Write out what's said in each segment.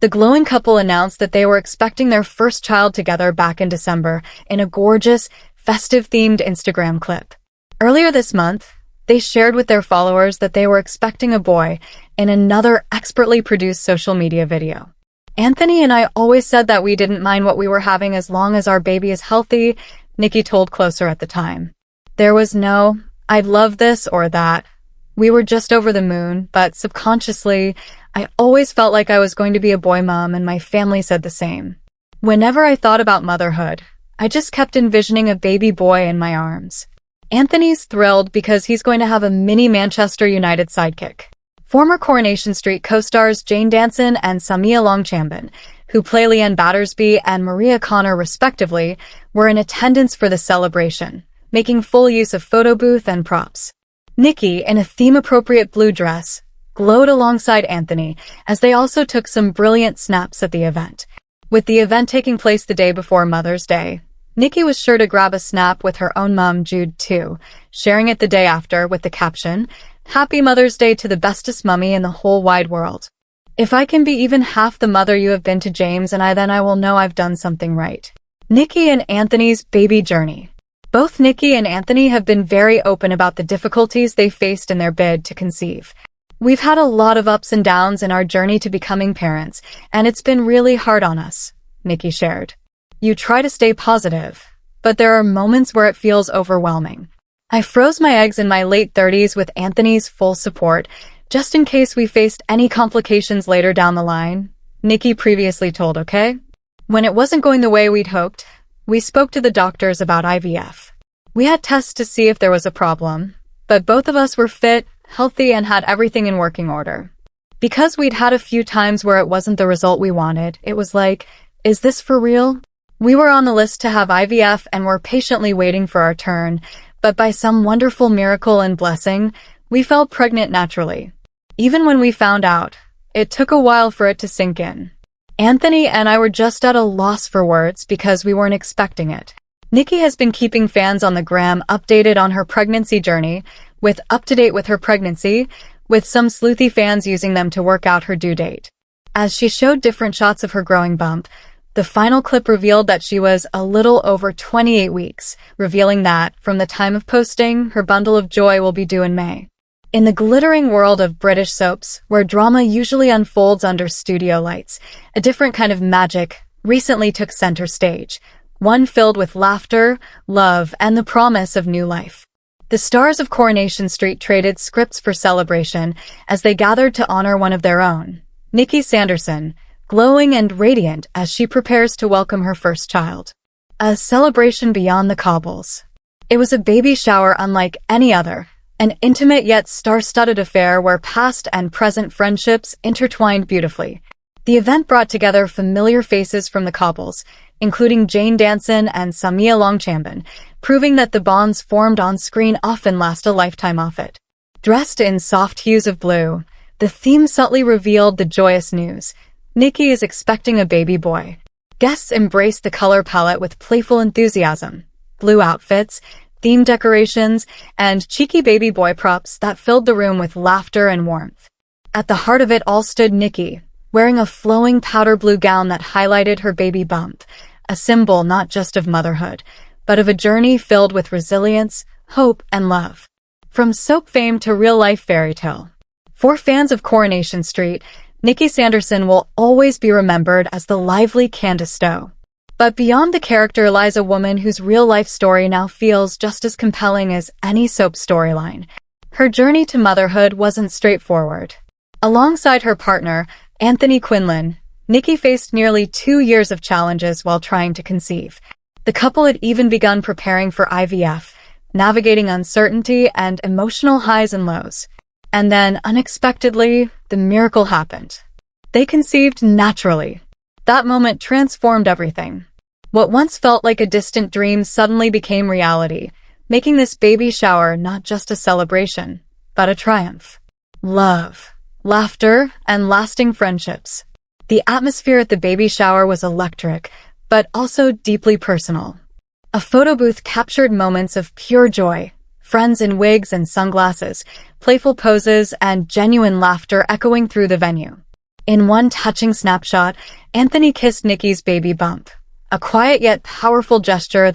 The glowing couple announced that they were expecting their first child together back in December in a gorgeous, festive-themed Instagram clip. Earlier this month, they shared with their followers that they were expecting a boy in another expertly produced social media video. "Anthony and I always said that we didn't mind what we were having as long as our baby is healthy," Nikki told Closer at the time. "There was no, I'd love this or that. We were just over the moon, but subconsciously, I always felt like I was going to be a boy mom, and my family said the same. Whenever I thought about motherhood, I just kept envisioning a baby boy in my arms." Anthony's thrilled because he's going to have a mini Manchester United sidekick. Former Coronation Street co-stars Jane Danson and Samia Longchamben, who play Leanne Battersby and Maria Connor respectively, were in attendance for the celebration, making full use of photo booth and props. Nikki, in a theme-appropriate blue dress, glowed alongside Anthony as they also took some brilliant snaps at the event. With the event taking place the day before Mother's Day, Nikki was sure to grab a snap with her own mom, Jude, too, sharing it the day after with the caption, "Happy Mother's Day to the bestest mummy in the whole wide world. If I can be even half the mother you have been to James and then I will know I've done something right." Nikki and Anthony's baby journey. Both Nikki and Anthony have been very open about the difficulties they faced in their bid to conceive. "We've had a lot of ups and downs in our journey to becoming parents, and it's been really hard on us," Nikki shared. "You try to stay positive, but there are moments where it feels overwhelming. I froze my eggs in my late 30s with Anthony's full support, just in case we faced any complications later down the line," Nikki previously told OK. "When it wasn't going the way we'd hoped, we spoke to the doctors about IVF. We had tests to see if there was a problem, but both of us were fit, healthy, and had everything in working order. Because we'd had a few times where it wasn't the result we wanted, it was like, is this for real? We were on the list to have IVF and were patiently waiting for our turn, but by some wonderful miracle and blessing, we fell pregnant naturally. Even when we found out, it took a while for it to sink in. Anthony and I were just at a loss for words because we weren't expecting it." Nikki has been keeping fans on the gram updated on her pregnancy journey, with Up to Date with Her Pregnancy, with some sleuthy fans using them to work out her due date. As she showed different shots of her growing bump, the final clip revealed that she was a little over 28 weeks, revealing that, from the time of posting, her bundle of joy will be due in May. In the glittering world of British soaps, where drama usually unfolds under studio lights, a different kind of magic recently took center stage, one filled with laughter, love, and the promise of new life. The stars of Coronation Street traded scripts for celebration as they gathered to honor one of their own, Nikki Sanderson, glowing and radiant as she prepares to welcome her first child. A celebration beyond the cobbles. It was a baby shower unlike any other, an intimate yet star-studded affair where past and present friendships intertwined beautifully. The event brought together familiar faces from the cobbles, including Jane Danson and Samia Longchamben, proving that the bonds formed on screen often last a lifetime off it. Dressed in soft hues of blue, the theme subtly revealed the joyous news. Nikki is expecting a baby boy. Guests embraced the color palette with playful enthusiasm. Blue outfits, themed decorations, and cheeky baby boy props that filled the room with laughter and warmth. At the heart of it all stood Nikki, wearing a flowing powder blue gown that highlighted her baby bump, a symbol not just of motherhood, but of a journey filled with resilience, hope, and love. From soap fame to real-life fairy tale. For fans of Coronation Street, Nikki Sanderson will always be remembered as the lively Candace Stowe. But beyond the character lies a woman whose real-life story now feels just as compelling as any soap storyline. Her journey to motherhood wasn't straightforward. Alongside her partner, Anthony Quinlan, Nikki faced nearly 2 years of challenges while trying to conceive. The couple had even begun preparing for IVF, navigating uncertainty and emotional highs and lows. And then, unexpectedly, the miracle happened. They conceived naturally. That moment transformed everything. What once felt like a distant dream suddenly became reality, making this baby shower not just a celebration, but a triumph. Love, laughter, and lasting friendships. The atmosphere at the baby shower was electric, but also deeply personal. A photo booth captured moments of pure joy, friends in wigs and sunglasses, playful poses, and genuine laughter echoing through the venue. In one touching snapshot, Anthony kissed Nikki's baby bump, a quiet yet powerful gesture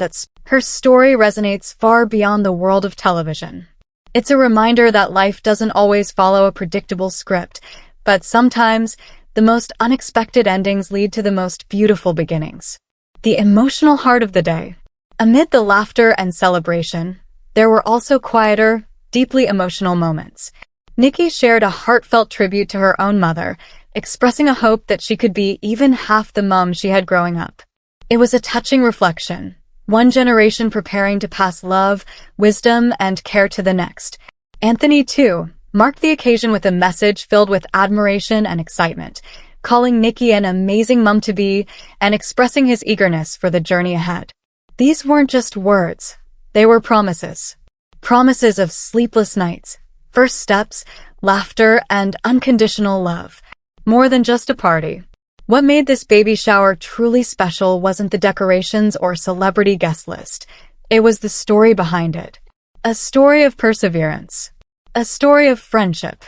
her story resonates far beyond the world of television. It's a reminder that life doesn't always follow a predictable script, but sometimes the most unexpected endings lead to the most beautiful beginnings. The emotional heart of the day. Amid the laughter and celebration, there were also quieter, deeply emotional moments. Nikki shared a heartfelt tribute to her own mother, expressing a hope that she could be even half the mom she had growing up. It was a touching reflection, one generation preparing to pass love, wisdom, and care to the next. Anthony, too, marked the occasion with a message filled with admiration and excitement, calling Nikki an amazing mom-to-be and expressing his eagerness for the journey ahead. These weren't just words, they were promises. Promises of sleepless nights, first steps, laughter, and unconditional love. More than just a party. What made this baby shower truly special wasn't the decorations or celebrity guest list. It was the story behind it. A story of perseverance. A story of friendship.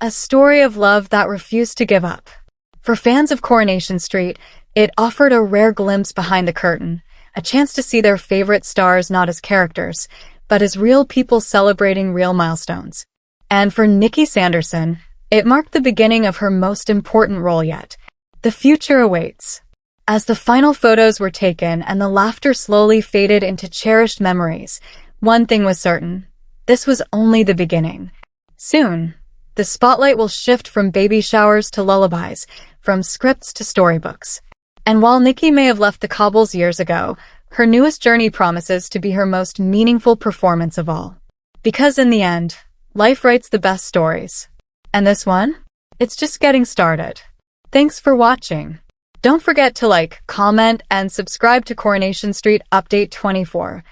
A story of love that refused to give up. For fans of Coronation Street, it offered a rare glimpse behind the curtain, a chance to see their favorite stars not as characters, but as real people celebrating real milestones. And for Nikki Sanderson, it marked the beginning of her most important role yet. The future awaits. As the final photos were taken and the laughter slowly faded into cherished memories, one thing was certain. This was only the beginning. Soon, the spotlight will shift from baby showers to lullabies, from scripts to storybooks. And while Nikki may have left the cobbles years ago, her newest journey promises to be her most meaningful performance of all. Because in the end, life writes the best stories. And this one? It's just getting started. Thanks for watching. Don't forget to like, comment, and subscribe to Coronation Street Update 24.